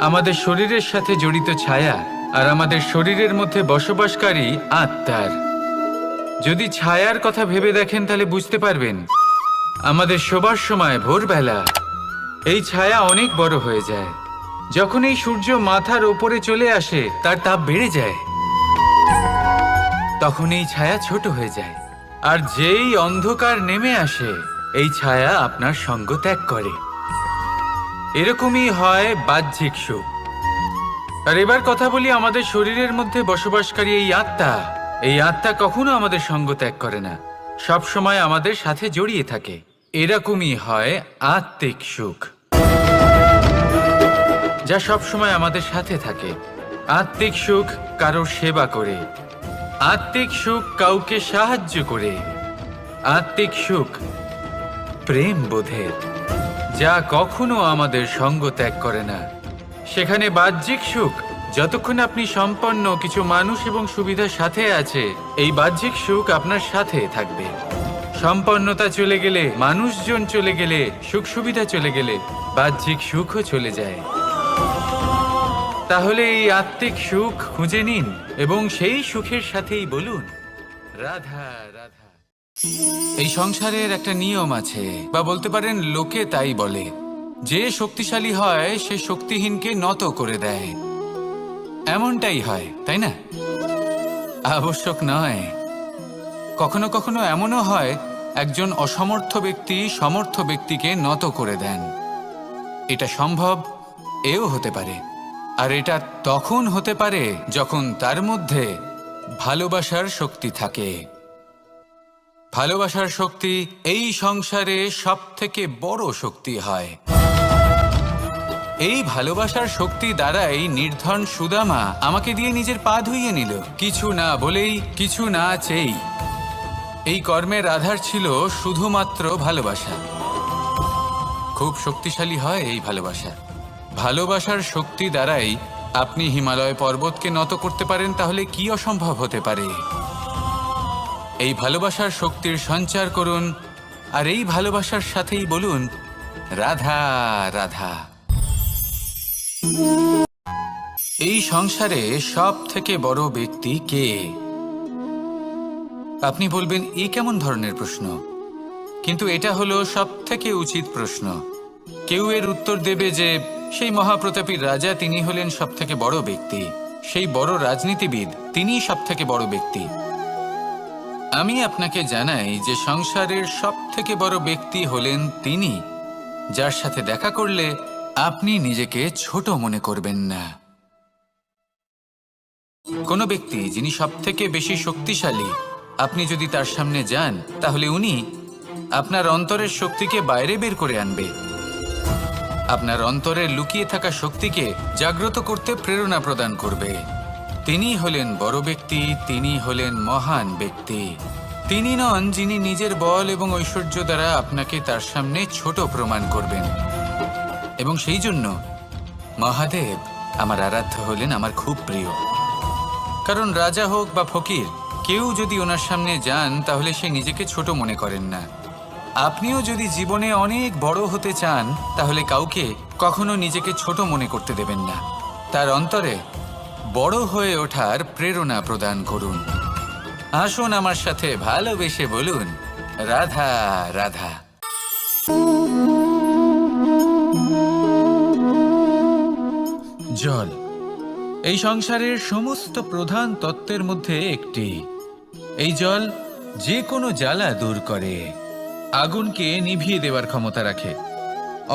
আমাদের শরীরের সাথে জড়িত ছায়া আর আমাদের শরীরের মধ্যে বসবাসকারী আত্মার। যদি ছায়ার কথা ভেবে দেখেন তাহলে বুঝতে পারবেন, আমাদের শোবার সময় ভোরবেলা এই ছায়া অনেক বড় হয়ে যায়। যখন এই সূর্য মাথার ওপরে চলে আসে, তার তাপ বেড়ে যায়, তখন এই ছায়া ছোট হয়ে যায়। আর যেই অন্ধকার নেমে আসে, এই ছায়া আপনার সঙ্গ ত্যাগ করে। এরকমই হয় বাহ্যিক সুখ। আর এবার কথা বলি আমাদের শরীরের মধ্যে বসবাসকারী এই আত্মা। এই আত্মা কখনো আমাদের সঙ্গ ত্যাগ করে না, সব সময় আমাদের সাথে জড়িয়ে থাকে। এরকমই হয় আত্মিক সুখ, যা সব সময় আমাদের সাথে থাকে। আত্মিক সুখ কারোর সেবা করে, আত্মিক সুখ কাউকে সাহায্য করে, আত্মিক সুখ প্রেম বোধের, যা কখনো আমাদের সঙ্গ ত্যাগ করে না। সেখানে বাহ্যিক সুখ, যতক্ষণ আপনি সম্পন্ন কিছু মানুষ এবং সুবিধার সাথে আছে, এই বাহ্যিক সুখ আপনার সাথে থাকবে। সম্পন্নতা চলে গেলে, মানুষজন চলে গেলে, সুখ সুবিধা চলে গেলে, বাহ্যিক সুখও চলে যায়। তাহলে এই আত্মিক সুখ খুঁজে নিন এবং সেই সুখের সাথেই বলুন, রাধা রাধা। এই সংসারের একটা নিয়ম আছে, বা বলতে পারেন লোকে তাই বলে, যে শক্তিশালী হয় সে শক্তিহীনকে নত করে দেয়। এমনটাই হয়, তাই না? আবশ্যক নয়। কখনো কখনো এমনও হয়, একজন অসমর্থ ব্যক্তি সমর্থ ব্যক্তিকে নত করে দেন। এটা সম্ভব, এও হতে পারে। আর এটা তখন হতে পারে যখন তার মধ্যে ভালোবাসার শক্তি থাকে। ভালোবাসার শক্তি এই সংসারে সবথেকে বড় শক্তি হয়। এই ভালোবাসার শক্তি দ্বারাই নির্ধন সুদামা আমাকে দিয়ে নিজের পা ধুইয়ে নিল, কিছু না বলেই, কিছু না চেয়েই। এই কর্মের আধার ছিল শুধুমাত্র ভালোবাসা। খুব শক্তিশালী হয় এই ভালোবাসা। ভালোবাসার শক্তি দ্বারাই আপনি হিমালয় পর্বতকে নত করতে পারেন, তাহলে কি অসম্ভব হতে পারে? এই ভালোবাসার শক্তির সঞ্চার করুন, আর এই ভালোবাসার সাথেই বলুন, রাধা রাধা। এই সংসারে সব থেকে বড় ব্যক্তি কে? আপনি বলবেন, এ কেমন ধরনের প্রশ্ন? কিন্তু এটা হলো সব থেকে উচিত প্রশ্ন। কেউ এর উত্তর দেবে যে সেই মহাপ্রতাপী রাজা, তিনি হলেন সব থেকে বড় ব্যক্তি, সেই বড় রাজনীতিবিদ, তিনিই সব থেকে বড় ব্যক্তি। আমি আপনাকে জানাই যে সংসারের সব থেকে বড় ব্যক্তি হলেন তিনি, যার সাথে দেখা করলে আপনি নিজেকে ছোট মনে করবেন না। কোনো ব্যক্তি যিনি সব থেকে বেশি শক্তিশালী, আপনি যদি তার সামনে যান, তাহলে উনি আপনার অন্তরের শক্তিকে বাইরে বের করে আনবে। আপনার অন্তরের লুকিয়ে থাকা শক্তিকে জাগ্রত করতে প্রেরণা প্রদান করবে। তিনি হলেন বড় ব্যক্তি, তিনি হলেন মহান ব্যক্তি। তিনি নন যিনি নিজের বল এবং ঐশ্বর্য দ্বারা আপনাকে তার সামনে ছোট প্রমাণ করবেন। এবং সেই জন্য মহাদেব আমার আরাধ্য হলেন আমার খুব প্রিয়। কারণ রাজা হোক বা ফকির, কেউ যদি ওনার সামনে যান তাহলে সে নিজেকে ছোট মনে করেন না। আপনিও যদি জীবনে অনেক বড় হতে চান, তাহলে কাউকে কখনো নিজেকে ছোট মনে করতে দেবেন না। তার অন্তরে বড় হয়ে ওঠার প্রেরণা প্রদান করুন। আসুন আমার সাথে ভালোবেসে বলুন, রাধা রাধা। জল এই সংসারের সমস্ত প্রধান তত্ত্বের মধ্যে একটি। এই জল যে কোনো জ্বালা দূর করে, আগুনকে নিভিয়ে দেওয়ার ক্ষমতা রাখে,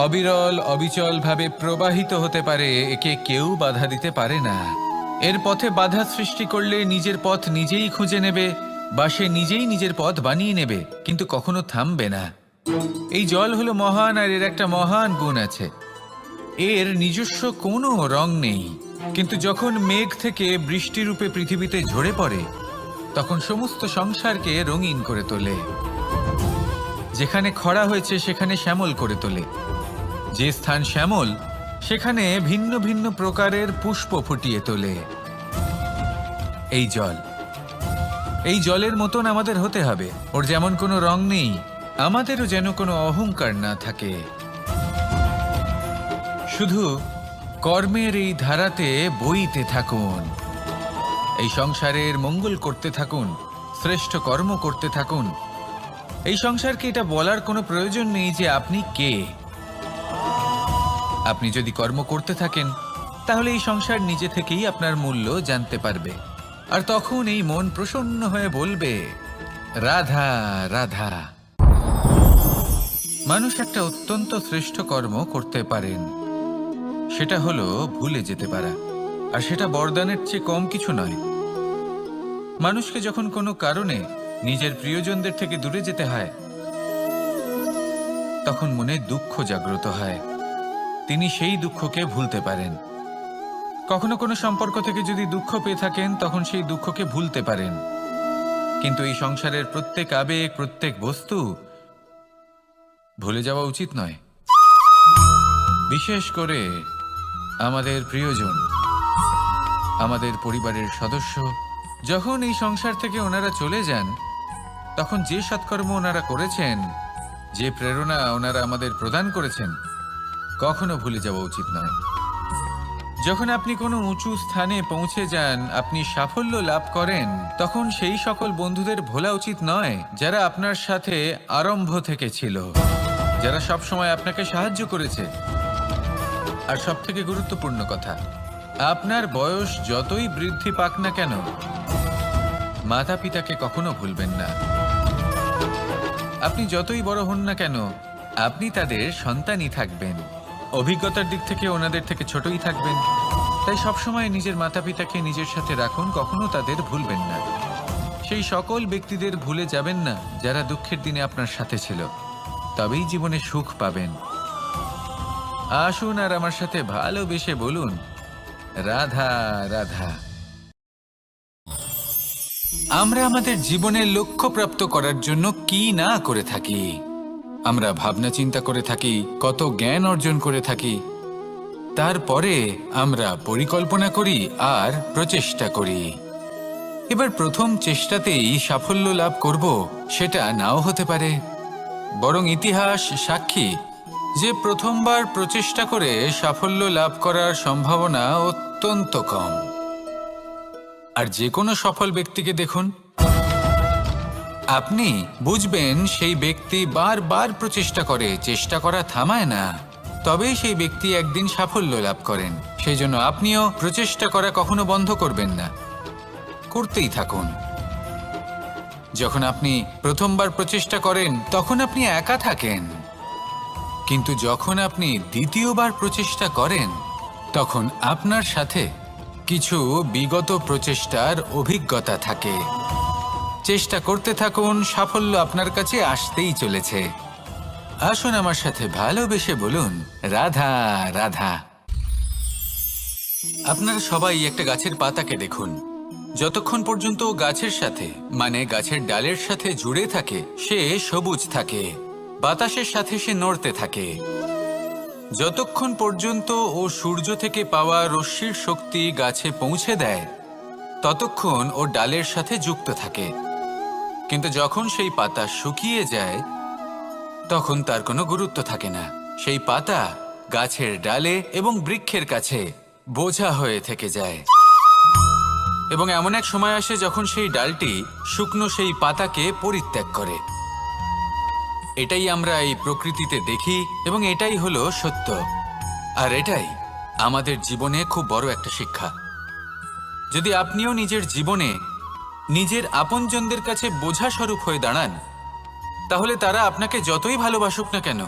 অবিরল অবিচল ভাবে প্রবাহিত হতে পারে, একে কেউ বাধা দিতে পারে না। এর পথে বাধা সৃষ্টি করলে নিজের পথ নিজেই খুঁজে নেবে বা সে নিজেই নিজের পথ বানিয়ে নেবে, কিন্তু কখনো থামবে না। এই জল হলো মহান, আর এর একটা মহান গুণ আছে, এর নিজস্ব কোনো রং নেই। কিন্তু যখন মেঘ থেকে বৃষ্টিরূপে পৃথিবীতে ঝরে পড়ে, তখন সমস্ত সংসারকে রঙিন করে তোলে। যেখানে খরা হয়েছে সেখানে শ্যামল করে তোলে, যে স্থান শ্যামল সেখানে ভিন্ন ভিন্ন প্রকারের পুষ্প ফুটিয়ে তোলে। এই জলের মতন আমাদের হতে হবে। ওর যেমন কোনো রং নেই, আমাদেরও যেন কোনো অহংকার না থাকে। শুধু কর্মের এই ধারাতে বইতে থাকুন, এই সংসারের মঙ্গল করতে থাকুন, শ্রেষ্ঠ কর্ম করতে থাকুন। এই সংসারকে এটা বলার কোনো প্রয়োজন নেই যে আপনি কে। আপনি যদি কর্ম করতে থাকেন তাহলে এই সংসার নিজে থেকেই আপনার মূল্য জানতে পারবে, আর তখন এই মন প্রসন্ন হয়ে বলবে, রাধা রাধা। মানুষ একটা অত্যন্ত শ্রেষ্ঠ কর্ম করতে পারেন, সেটা হলো ভুলে যেতে পারা, আর সেটা বরদানের চেয়ে কম কিছু নয়। মানুষকে যখন কোনো কারণে নিজের প্রিয়জনদের থেকে দূরে যেতে হয়, তখন মনে দুঃখ জাগ্রত হয়, তিনি সেই দুঃখকে ভুলতে পারেন। কখনো কোনো সম্পর্ক থেকে যদি দুঃখ পেয়ে থাকেন, তখন সেই দুঃখকে ভুলতে পারেন। কিন্তু এই সংসারের প্রত্যেক আবেগ, প্রত্যেক বস্তু ভুলে যাওয়া উচিত নয়। বিশেষ করে আমাদের প্রিয়জন, আমাদের পরিবারের সদস্য, যখন এই সংসার থেকে ওনারা চলে যান, তখন যে সৎকর্ম ওনারা করেছেন, যে প্রেরণা ওনারা আমাদের প্রদান করেছেন, কখনো ভুলে যাওয়া উচিত নয়। যখন আপনি কোনো উঁচু স্থানে পৌঁছে যান, আপনি সাফল্য লাভ করেন, তখন সেই সকল বন্ধুদের ভোলা উচিত নয় যারা আপনার সাথে আরম্ভ থেকে ছিল, যারা সব সময় আপনাকে সাহায্য করেছে। আর সব থেকে গুরুত্বপূর্ণ কথা, আপনার বয়স যতই বৃদ্ধি পাক না কেন, মাতা পিতাকে কখনো ভুলবেন না। আপনি যতই বড় হন না কেন, আপনি তাদের সন্তানই থাকবেন, অভিজ্ঞতার দিক থেকে ওনাদের থেকে ছোটই থাকবেন। তাই সবসময় নিজের মাতা পিতাকে নিজের সাথে রাখুন, কখনো তাদের ভুলবেন না। সেই সকল ব্যক্তিদের ভুলে যাবেন না যারা দুঃখের দিনে আপনার সাথে ছিল, তবেই জীবনে সুখ পাবেন। আসুন আর আমার সাথে ভালোবেসে বলুন, রাধা রাধা। আমরা আমাদের জীবনের লক্ষ্য প্রাপ্ত করার জন্য কি না করে থাকি। আমরা ভাবনা চিন্তা করে থাকি, কত জ্ঞান অর্জন করে থাকি, তারপরে আমরা পরিকল্পনা করি আর প্রচেষ্টা করি। এবার প্রথম চেষ্টাতেই সাফল্য লাভ করব সেটা নাও হতে পারে, বরং ইতিহাস সাক্ষী যে প্রথমবার প্রচেষ্টা করে সাফল্য লাভ করার সম্ভাবনা অত্যন্ত কম। আর যে কোনো সফল ব্যক্তিকে দেখুন, আপনি বুঝবেন সেই ব্যক্তি বারবার প্রচেষ্টা করে, চেষ্টা করা থামায় না, তবেই সেই ব্যক্তি একদিন সাফল্য লাভ করেন। সেই জন্য আপনিও প্রচেষ্টা করা কখনো বন্ধ করবেন না, করতেই থাকুন। যখন আপনি প্রথমবার প্রচেষ্টা করেন তখন আপনি একা থাকেন, কিন্তু যখন আপনি দ্বিতীয়বার প্রচেষ্টা করেন তখন আপনার সাথে কিছু বিগত প্রচেষ্টার অভিজ্ঞতা থাকে। চেষ্টা করতে থাকুন, সাফল্য আপনার কাছে আসতেই চলেছে। আসুন আমার সাথে ভালোবেসে বলুন, রাধা রাধা। আপনারা সবাই একটা গাছের পাতাকে দেখুন, যতক্ষণ পর্যন্ত গাছের সাথে মানে গাছের ডালের সাথে জুড়ে থাকে সে সবুজ থাকে, বাতাসের সাথে সে নড়তে থাকে। যতক্ষণ পর্যন্ত ও সূর্য থেকে পাওয়া রশ্মির শক্তি গাছে পৌঁছে দেয়, ততক্ষণ ও ডালের সাথে যুক্ত থাকে। কিন্তু যখন সেই পাতা শুকিয়ে যায়, তখন তার কোনো গুরুত্ব থাকে না। সেই পাতা গাছের ডালে এবং বৃক্ষের কাছে বোঝা হয়ে থেকে যায়। এবং এমন এক সময় আসে যখন সেই ডালটি শুকনো সেই পাতাকে পরিত্যাগ করে। এটাই আমরা এই প্রকৃতিতে দেখি এবং এটাই হলো সত্য। আর এটাই আমাদের জীবনে খুব বড় একটা শিক্ষা। যদি আপনিও নিজের জীবনে নিজের আপনজনদের কাছে বোঝা স্বরূপ হয়ে দাঁড়ান, তাহলে তারা আপনাকে যতই ভালোবাসুক না কেন,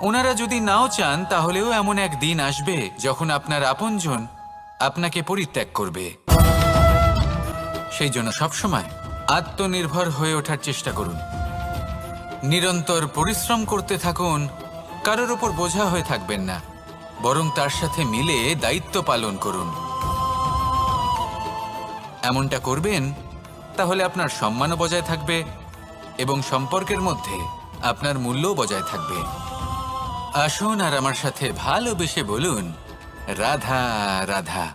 ওনারা যদি নাও চান তাহলেও এমন এক দিন আসবে যখন আপনার আপনজন আপনাকে পরিত্যাগ করবে। সেই জন্য সবসময় আত্মনির্ভর হয়ে ওঠার চেষ্টা করুন, নিরন্তর পরিশ্রম করতে থাকুন, কারোর ওপর বোঝা হয়ে থাকবেন না, বরং তার সাথে মিলে দায়িত্ব পালন করুন। এমনটা করবেন তাহলে আপনার সম্মানও বজায় থাকবে এবং সম্পর্কের মধ্যে আপনার মূল্যও বজায় থাকবে। আসুন আর আমার সাথে ভালোবেসে বলুন, রাধা রাধা।